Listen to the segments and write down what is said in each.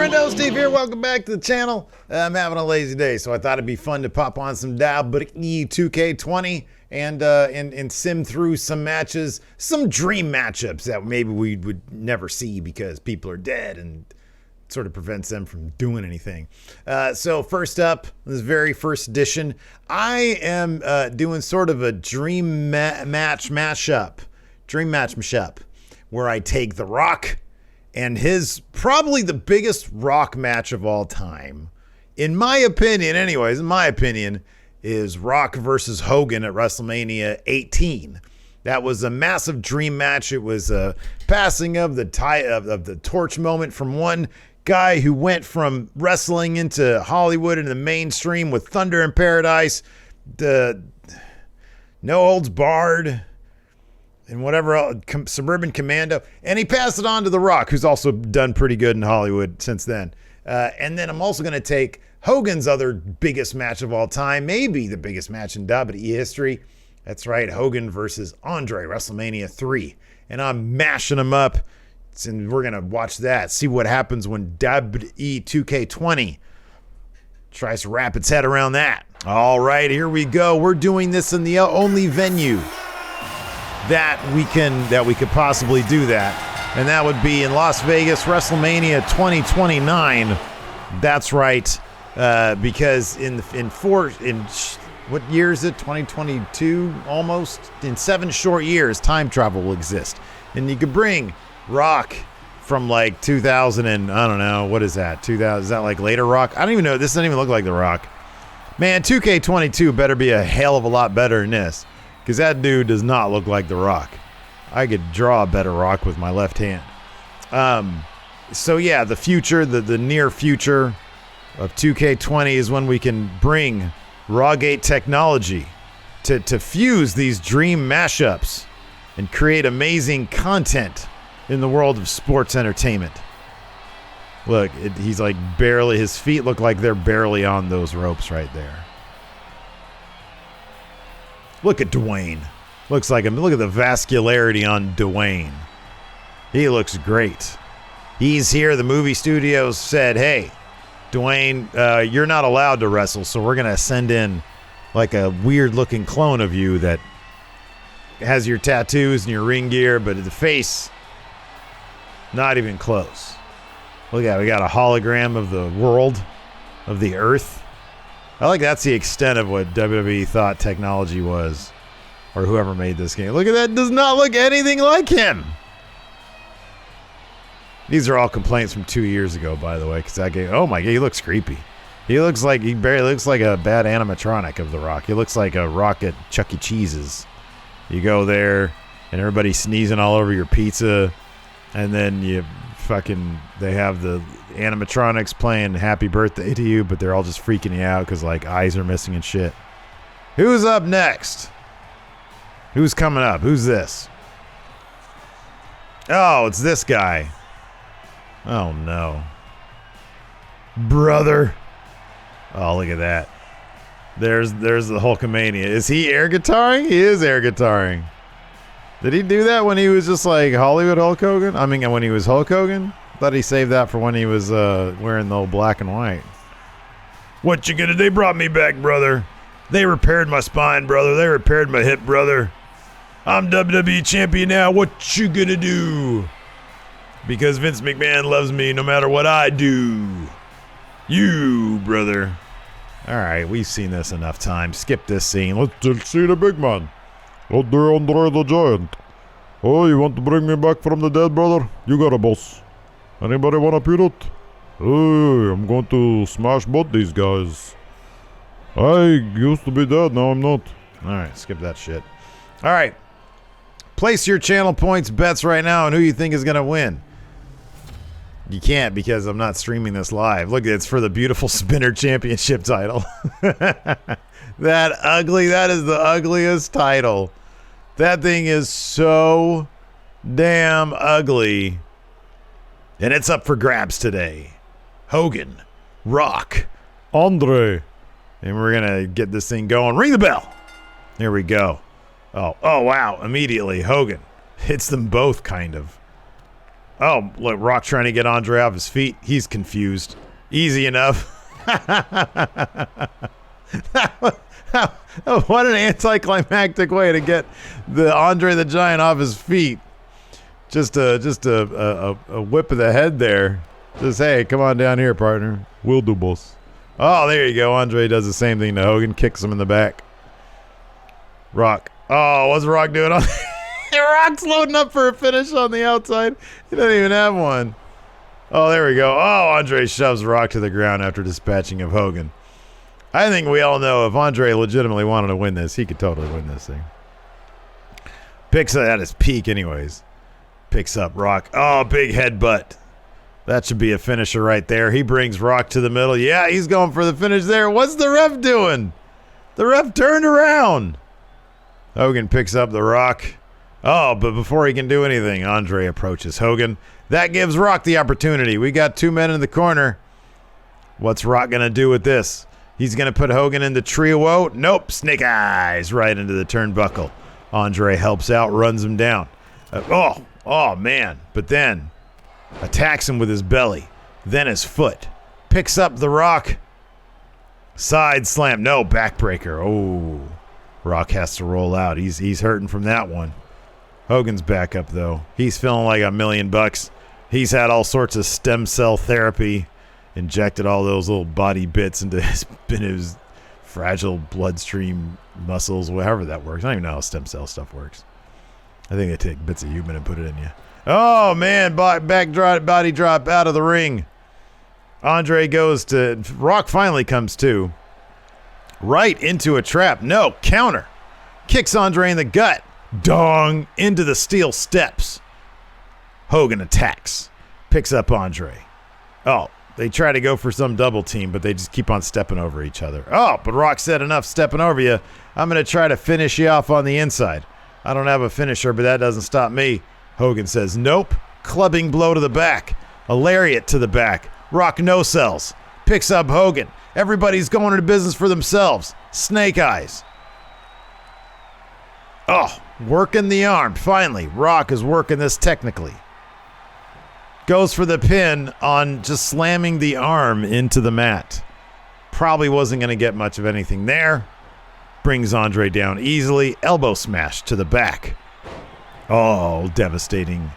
friendo, Steve here. Welcome back to the channel. I'm having a lazy day, so I thought it'd be fun to pop on some WWE 2K20 and sim through some matches, some dream matchups that maybe we would never see because people are dead and it sort of prevents them from doing anything. So first up, this very first edition, I am doing sort of a dream match mashup, where I take The Rock and his probably the biggest Rock match of all time, in my opinion is Rock versus Hogan at WrestleMania 18. That was a massive dream match. It was a passing of the torch moment from one guy who went from wrestling into Hollywood and the mainstream with Thunder in Paradise, the No Holds Barred, and whatever else, Suburban Commando, and he passed it on to The Rock, who's also done pretty good in Hollywood since then. And then I'm also going to take Hogan's other biggest match of all time, maybe the biggest match in WWE history. That's right, Hogan versus Andre, WrestleMania 3. And I'm mashing them up, and we're going to watch that, see what happens when WWE 2K20 tries to wrap its head around that. All right, here we go. We're doing this in the only venue that we could possibly do that, and that would be in Las Vegas, WrestleMania 2029. That's right, because in what year is it? 2022, almost. In 7 short years, time travel will exist, and you could bring Rock from like 2000 and I don't know, what is that? 2000? Is that like later Rock? I don't even know. This doesn't even look like The Rock. Man, 2K22 better be a hell of a lot better than this, because that dude does not look like The Rock. I could draw a better Rock with my left hand. So yeah, the future, the near future of 2K20 is when we can bring Rawgate technology to fuse these dream mashups and create amazing content in the world of sports entertainment. Look, he's like barely, his feet look like they're barely on those ropes right there. Look at Dwayne. Looks like him. Look at the vascularity on Dwayne. He looks great. He's here. The movie studios said, hey, Dwayne, you're not allowed to wrestle, so we're going to send in like a weird-looking clone of you that has your tattoos and your ring gear, but the face, not even close. Look at it. We got a hologram of the world, of the earth. I like that's the extent of what WWE thought technology was, or whoever made this game. Look at that. Does not look anything like him. These are all complaints from 2 years ago, by the way, because that game, oh my God, he looks creepy. He barely looks like a bad animatronic of The Rock. He looks like a Rock at Chuck E. Cheese's. You go there and everybody's sneezing all over your pizza, and then they have the animatronics playing happy birthday to you, but they're all just freaking you out because like eyes are missing and shit. Who's up next? Who's coming up? Who's this? Oh, it's this guy. Oh no. Brother. Oh, look at that. There's the Hulkamania. Is he air guitaring? He is air guitaring. Did he do that when he was just like Hollywood Hulk Hogan? I mean, when he was Hulk Hogan? Thought he saved that for when he was wearing the old black and white. What you gonna do? They brought me back, brother. They repaired my spine, brother. They repaired my hip, brother. I'm WWE champion now. What you gonna do? Because Vince McMahon loves me no matter what I do. You, brother. All right, we've seen this enough times. Skip this scene. Let's see the big man. Out there, Andre the Giant. Oh, you want to bring me back from the dead, brother? You got a boss. Anybody want a peanut? Hey, I'm going to smash both these guys. I used to be dead, now I'm not. Alright, skip that shit. Alright. Place your channel points bets right now on who you think is going to win. You can't because I'm not streaming this live. Look, it's for the beautiful Spinner Championship title. That is the ugliest title. That thing is so damn ugly. And it's up for grabs today. Hogan, Rock, Andre. And we're going to get this thing going. Ring the bell. There we go. Oh, wow. Immediately, Hogan hits them both, kind of. Oh, look, Rock trying to get Andre off his feet. He's confused. Easy enough. What an anticlimactic way to get the Andre the Giant off his feet. Just a whip of the head there. Just, hey, come on down here, partner. We'll do both. Oh, there you go. Andre does the same thing to Hogan, kicks him in the back. Rock. Oh, what's Rock doing? Rock's loading up for a finish on the outside. He doesn't even have one. Oh, there we go. Oh, Andre shoves Rock to the ground after dispatching of Hogan. I think we all know if Andre legitimately wanted to win this, he could totally win this thing. Picks it at his peak anyways. Picks up Rock. Oh, big headbutt. That should be a finisher right there. He brings Rock to the middle. Yeah, he's going for the finish there. What's the ref doing? The ref turned around. Hogan picks up the Rock. Oh, but before he can do anything, Andre approaches Hogan. That gives Rock the opportunity. We got two men in the corner. What's Rock going to do with this? He's going to put Hogan into Trio Woe. Nope, Snake Eyes right into the turnbuckle. Andre helps out, runs him down. Oh, man. But then attacks him with his belly. Then his foot. Picks up the Rock. Side slam. No, backbreaker. Oh, Rock has to roll out. He's hurting from that one. Hogan's back up, though. He's feeling like $1 million. He's had all sorts of stem cell therapy. Injected all those little body bits into his fragile bloodstream muscles, however that works. I don't even know how stem cell stuff works. I think they take bits of human and put it in you. Oh, man, back drop, body drop out of the ring. Andre goes to... Rock finally comes to. Right into a trap. No, counter. Kicks Andre in the gut. Dong! Into the steel steps. Hogan attacks. Picks up Andre. Oh, they try to go for some double team, but they just keep on stepping over each other. Oh, but Rock said enough stepping over you. I'm going to try to finish you off on the inside. I don't have a finisher, but that doesn't stop me. Hogan says, nope. Clubbing blow to the back. A lariat to the back. Rock no sells. Picks up Hogan. Everybody's going into business for themselves. Snake Eyes. Oh, working the arm. Finally, Rock is working this technically. Goes for the pin on just slamming the arm into the mat. Probably wasn't going to get much of anything there. Brings Andre down easily. Elbow smash to the back. Oh, devastating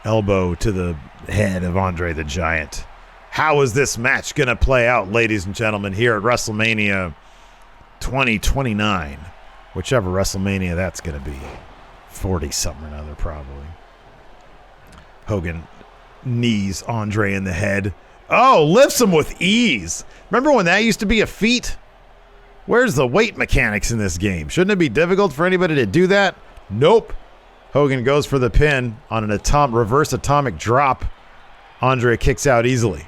elbow to the head of Andre the Giant. How is this match going to play out, ladies and gentlemen, here at WrestleMania 2029? Whichever WrestleMania that's going to be. 40-something or another, probably. Hogan knees Andre in the head. Oh, lifts him with ease. Remember when that used to be a feat? Where's the weight mechanics in this game? Shouldn't it be difficult for anybody to do that? Nope. Hogan goes for the pin on an reverse atomic drop. Andre kicks out easily.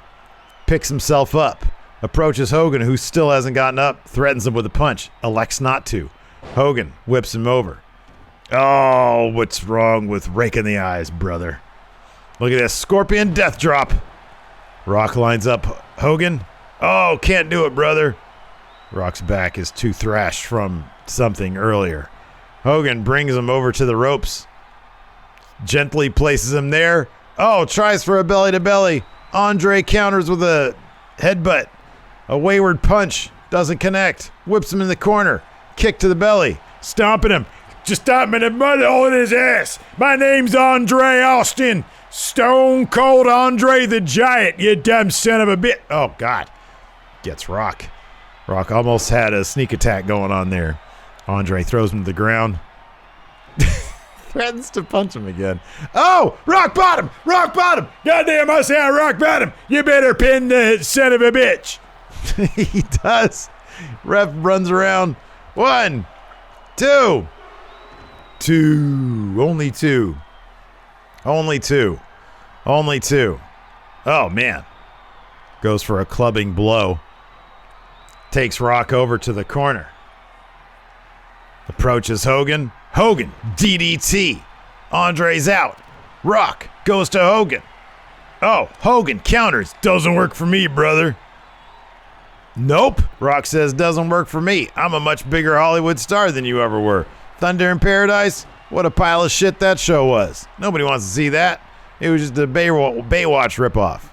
Picks himself up. Approaches Hogan, who still hasn't gotten up. Threatens him with a punch. Elects not to. Hogan whips him over. Oh, what's wrong with raking the eyes, brother? Look at this. Scorpion death drop. Rock lines up Hogan. Oh, can't do it, brother. Rock's back is too thrashed from something earlier. Hogan brings him over to the ropes. Gently places him there. Oh, tries for a belly-to-belly. Andre counters with a headbutt. A wayward punch. Doesn't connect. Whips him in the corner. Kick to the belly. Stomping him. Just stomping him mud on his ass. My name's Andre Austin. Stone Cold Andre the Giant, you dumb son of a bit. Oh, God. Gets Rock. Rock almost had a sneak attack going on there. Andre throws him to the ground. Threatens to punch him again. Oh, rock bottom! Rock bottom! Goddamn, I say rock bottom! You better pin the son of a bitch! He does. Ref runs around. 1, 2. 2. Only 2. Only 2. Only 2. Oh, man. Goes for a clubbing blow. Takes Rock over to the corner. Approaches Hogan. Hogan, DDT. Andre's out. Rock goes to Hogan. Oh, Hogan counters. Doesn't work for me, brother. Nope. Rock says doesn't work for me. I'm a much bigger Hollywood star than you ever were. Thunder in Paradise? What a pile of shit that show was. Nobody wants to see that. It was just a Baywatch ripoff.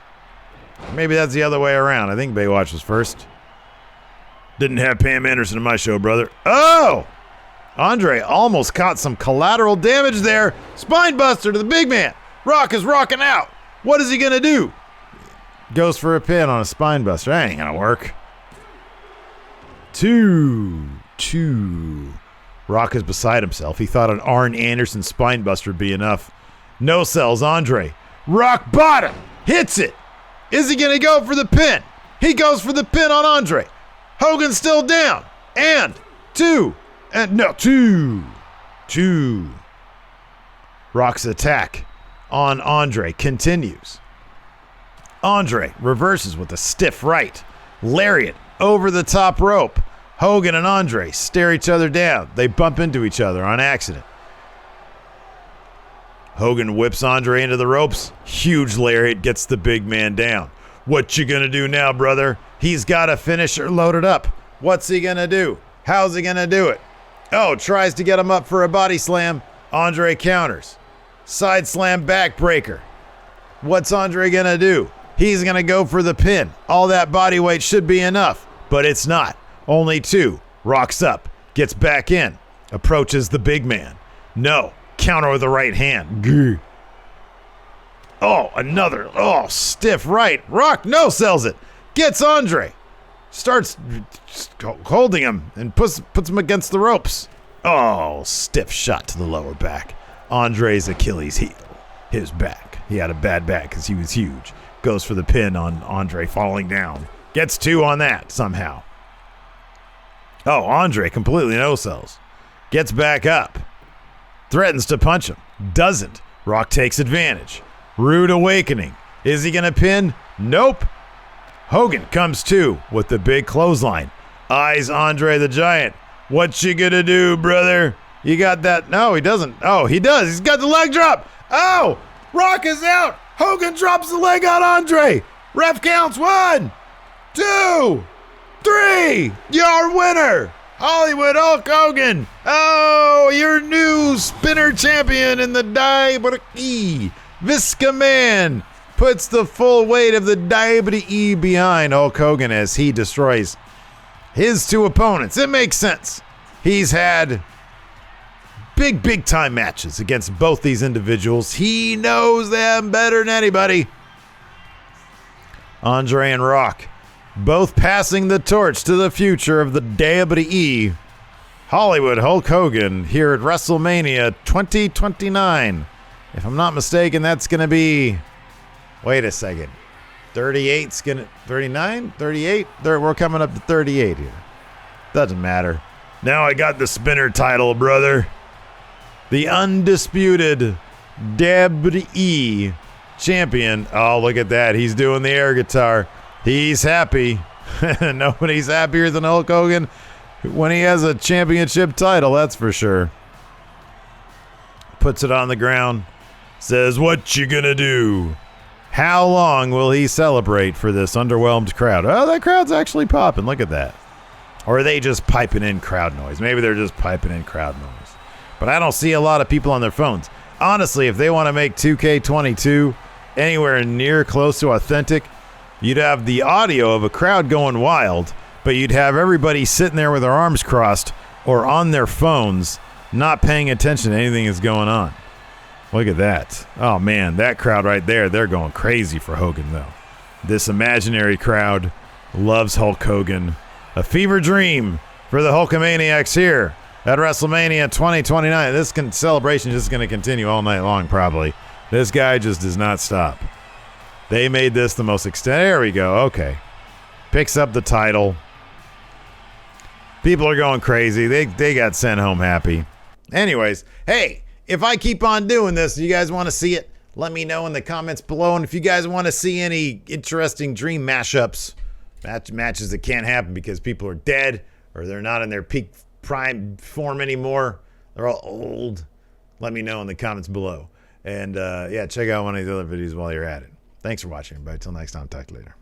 Maybe that's the other way around. I think Baywatch was first. Didn't have Pam Anderson in my show, brother. Oh! Andre almost caught some collateral damage there. Spine buster to the big man. Rock is rocking out. What is he going to do? Goes for a pin on a spine buster. That ain't going to work. 2. Rock is beside himself. He thought an Arn Anderson spine buster would be enough. No sells Andre. Rock bottom. Hits it. Is he going to go for the pin? He goes for the pin on Andre. Hogan's still down. And 2. And no, 2. Rock's attack on Andre continues. Andre reverses with a stiff right. Lariat over the top rope. Hogan and Andre stare each other down. They bump into each other on accident. Hogan whips Andre into the ropes. Huge lariat gets the big man down. What you gonna do now, brother? He's got a finisher loaded up. What's he gonna do? How's he gonna do it? Oh, tries to get him up for a body slam. Andre counters. Side slam backbreaker. What's Andre gonna do? He's gonna go for the pin. All that body weight should be enough, but it's not. Only 2. Rocks up. Gets back in. Approaches the big man. No. Counter with the right hand. Grr. Oh, another. Oh, stiff right. Rock no sells it. Gets Andre. Starts holding him and puts him against the ropes. Oh, stiff shot to the lower back. Andre's Achilles heel. His back. He had a bad back because he was huge. Goes for the pin on Andre falling down. Gets 2 on that somehow. Oh, Andre completely no sells. Gets back up. Threatens to punch him. Doesn't. Rock takes advantage. Rude awakening. Is he going to pin? Nope. Hogan comes to with the big clothesline. Eyes Andre the Giant. What you gonna do, brother? You got that? No, he doesn't. Oh, he does. He's got the leg drop. Oh, Rock is out. Hogan drops the leg on Andre. Ref counts 1, 2, 3. Your winner, Hollywood Hulk Hogan. Oh, your new spinner champion in the WWE. Visca Man puts the full weight of the WWE behind Hulk Hogan as he destroys his 2 opponents. It makes sense. He's had big time matches against both these individuals. He knows them better than anybody. Andre and Rock both passing the torch to the future of the WWE. Hollywood Hulk Hogan here at WrestleMania 2029. If I'm not mistaken, that's going to be... Wait a second. 38's going to... 39? 38? We're coming up to 38 here. Doesn't matter. Now I got the spinner title, brother. The undisputed WWE champion. Oh, look at that. He's doing the air guitar. He's happy. Nobody's happier than Hulk Hogan when he has a championship title, that's for sure. Puts it on the ground. Says, what you gonna do? How long will he celebrate for this underwhelmed crowd? Oh, that crowd's actually popping. Look at that. Or are they just piping in crowd noise? Maybe they're just piping in crowd noise. But I don't see a lot of people on their phones. Honestly, if they want to make 2K22 anywhere near close to authentic, you'd have the audio of a crowd going wild, but you'd have everybody sitting there with their arms crossed or on their phones, not paying attention to anything that's going on. Look at that. Oh, man, that crowd right there, they're going crazy for Hogan, though. This imaginary crowd loves Hulk Hogan. A fever dream for the Hulkamaniacs here at WrestleMania 2029. This celebration is just going to continue all night long, probably. This guy just does not stop. They made this the most extended. There we go. Okay. Picks up the title. People are going crazy. They got sent home happy. Anyways, hey, if I keep on doing this, you guys want to see it? Let me know in the comments below. And if you guys want to see any interesting dream mashups, matches that can't happen because people are dead or they're not in their peak prime form anymore, they're all old, let me know in the comments below. And yeah, check out one of these other videos while you're at it. Thanks for watching, everybody. Till next time, talk to you later.